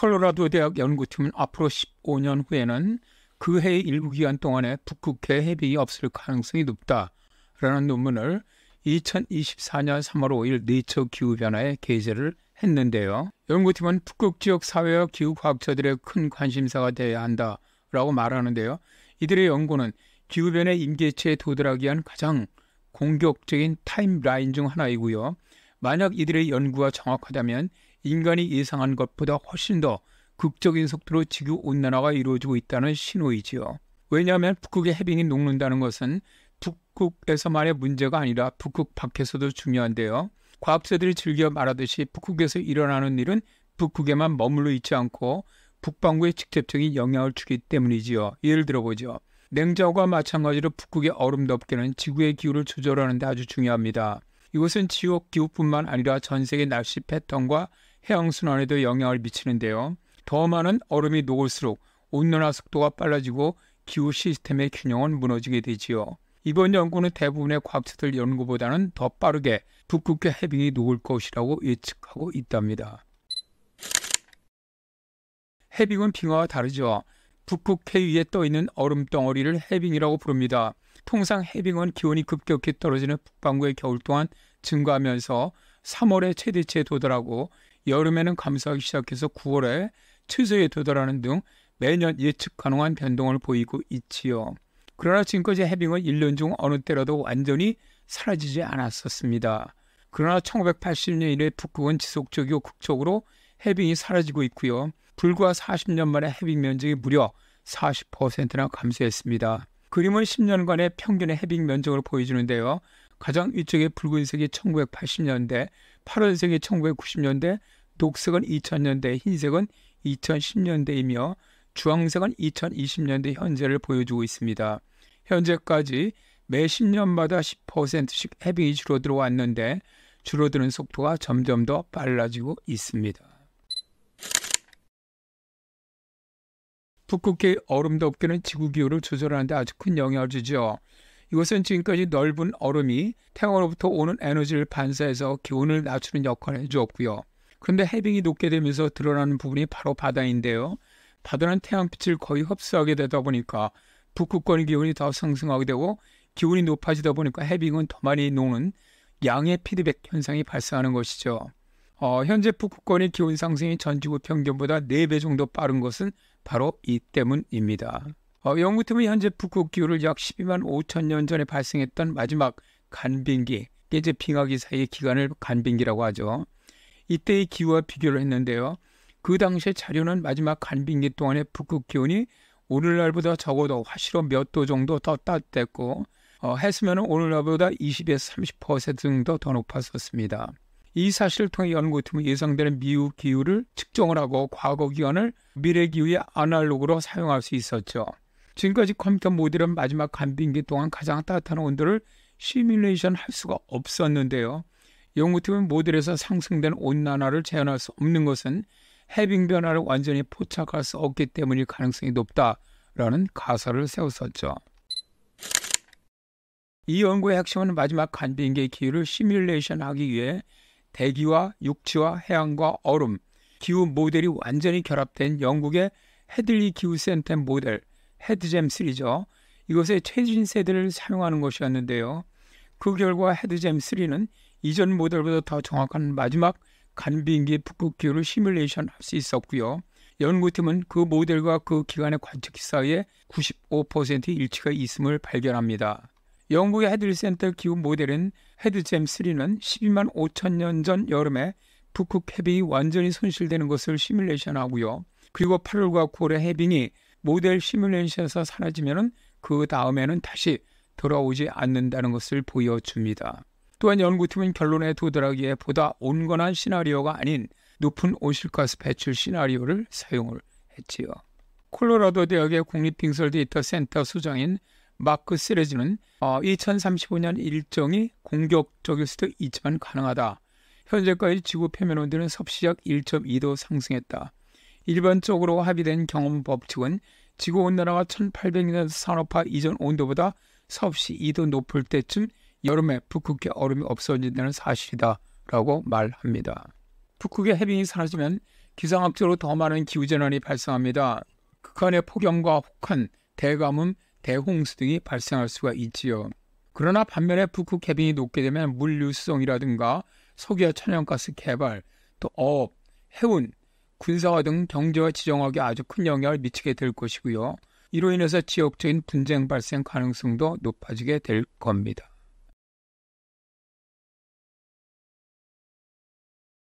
콜로라도 대학 연구팀은 앞으로 15년 후에는 그 해의 일부 기간 동안에 북극해 해빙이 없을 가능성이 높다라는 논문을 2024년 3월 5일 네이처 기후변화에 게재를 했는데요. 연구팀은 북극 지역 사회와 기후과학자들의 큰 관심사가 되어야 한다라고 말하는데요. 이들의 연구는 기후변화 임계치에 도달하기 위한 가장 공격적인 타임라인 중 하나이고요. 만약 이들의 연구가 정확하다면 인간이 예상한 것보다 훨씬 더 극적인 속도로 지구온난화가 이루어지고 있다는 신호이지요. 왜냐하면 북극의 해빙이 녹는다는 것은 북극에서만의 문제가 아니라 북극 밖에서도 중요한데요. 과학자들이 즐겨 말하듯이 북극에서 일어나는 일은 북극에만 머물러 있지 않고 북반구에 직접적인 영향을 주기 때문이지요. 예를 들어보죠. 냉자호가 마찬가지로 북극의 얼음 덮개는 지구의 기후를 조절하는 데 아주 중요합니다. 이것은 지역 기후뿐만 아니라 전 세계 날씨 패턴과 해양순환에도 영향을 미치는데요. 더 많은 얼음이 녹을수록 온난화 속도가 빨라지고 기후 시스템의 균형은 무너지게 되지요. 이번 연구는 대부분의 과학자들 연구보다는 더 빠르게 북극의 해빙이 녹을 것이라고 예측하고 있답니다. 해빙은 빙하와 다르죠. 북극해 위에 떠있는 얼음 덩어리를 해빙이라고 부릅니다. 통상 해빙은 기온이 급격히 떨어지는 북반구의 겨울 동안 증가하면서 3월에 최대치에 도달하고 여름에는 감소하기 시작해서 9월에 최소에 도달하는 등 매년 예측 가능한 변동을 보이고 있지요. 그러나 지금까지 해빙은 1년 중 어느 때라도 완전히 사라지지 않았었습니다. 그러나 1980년 이래 북극은 지속적이고 극적으로 해빙이 사라지고 있고요. 불과 40년 만에 해빙 면적이 무려 40%나 감소했습니다. 그림은 10년간의 평균의 해빙 면적을 보여주는데요. 가장 위쪽의 붉은색이 1980년대, 파란색이 1990년대, 녹색은 2000년대, 흰색은 2010년대이며 주황색은 2020년대 현재를 보여주고 있습니다. 현재까지 매 10년마다 10%씩 해빙이 줄어들어 왔는데 줄어드는 속도가 점점 더 빨라지고 있습니다. 북극의 얼음 덮개는 지구 기후를 조절하는 데 아주 큰 영향을 주죠. 이것은 지금까지 넓은 얼음이 태양으로부터 오는 에너지를 반사해서 기온을 낮추는 역할을 해주었고요. 그런데 해빙이 녹게 되면서 드러나는 부분이 바로 바다인데요. 바다는 태양빛을 거의 흡수하게 되다 보니까 북극권의 기온이 더 상승하게 되고 기온이 높아지다 보니까 해빙은 더 많이 녹는 양의 피드백 현상이 발생하는 것이죠. 현재 북극권의 기온 상승이 전 지구 평균보다 4배 정도 빠른 것은 바로 이 때문입니다. 연구팀은 현재 북극 기후를 약 12만 5천 년 전에 발생했던 마지막 간빙기, 이제 빙하기 사이의 기간을 간빙기라고 하죠. 이때의 기후와 비교를 했는데요. 그 당시의 자료는 마지막 간빙기 동안의 북극 기온이 오늘날보다 적어도 화실로 몇 도 정도 더 따뜻했고 해수면은 오늘날보다 20에서 30% 정도 더 높았었습니다. 이 사실을 통해 연구팀은 예상되는 미후 기후를 측정을 하고 과거 기간을 미래 기후의 아날로그로 사용할 수 있었죠. 지금까지 컴퓨터 모델은 마지막 간빙기 동안 가장 따뜻한 온도를 시뮬레이션 할 수가 없었는데요. 연구팀은 모델에서 상승된 온난화를 재현할 수 없는 것은 해빙 변화를 완전히 포착할 수 없기 때문일 가능성이 높다라는 가설을 세웠었죠. 이 연구의 핵심은 마지막 간빙기의 기후를 시뮬레이션하기 위해 대기와 육지와 해양과 얼음, 기후 모델이 완전히 결합된 영국의 헤들리 기후센터 모델, 헤드잼3죠. 이것의 최신 세대를 사용하는 것이었는데요. 그 결과 헤드잼3는 이전 모델보다 더 정확한 마지막 간빙기 북극 기후를 시뮬레이션 할 수 있었고요. 연구팀은 그 모델과 그 기간의 관측기 사이에 95% 일치가 있음을 발견합니다. 영국의 헤들리 센터 기후 모델인 헤드잼3는 12만 5천 년 전 여름에 북극 해빙이 완전히 손실되는 것을 시뮬레이션하고요. 그리고 8월과 9월에 해빙이 모델 시뮬레이션에서 사라지면 그 다음에는 다시 돌아오지 않는다는 것을 보여줍니다. 또한 연구팀은 결론에 도달하기에 보다 온건한 시나리오가 아닌 높은 온실가스 배출 시나리오를 사용을 했지요. 콜로라도 대학의 국립빙설데이터 센터 수장인 마크 세레즈는 2035년 일정이 공격적일 수도 있지만 가능하다. 현재까지 지구 표면 온도는 섭씨 약 1.2도 상승했다. 일반적으로 합의된 경험 법칙은 지구온난화가 1800년 산업화 이전 온도보다 섭씨 2도 높을 때쯤 여름에 북극의 얼음이 없어진다는 사실이다 라고 말합니다. 북극의 해빙이 사라지면 기상학적으로 더 많은 기후재난이 발생합니다. 극한의 폭염과 혹한, 대가뭄, 대홍수 등이 발생할 수가 있지요. 그러나 반면에 북극 해빙이 녹게 되면 물 유수성이라든가 석유와 천연가스 개발, 또 어업, 해운, 군사화 등 경제와 지정학에 아주 큰 영향을 미치게 될 것이고요. 이로 인해서 지역적인 분쟁 발생 가능성도 높아지게 될 겁니다.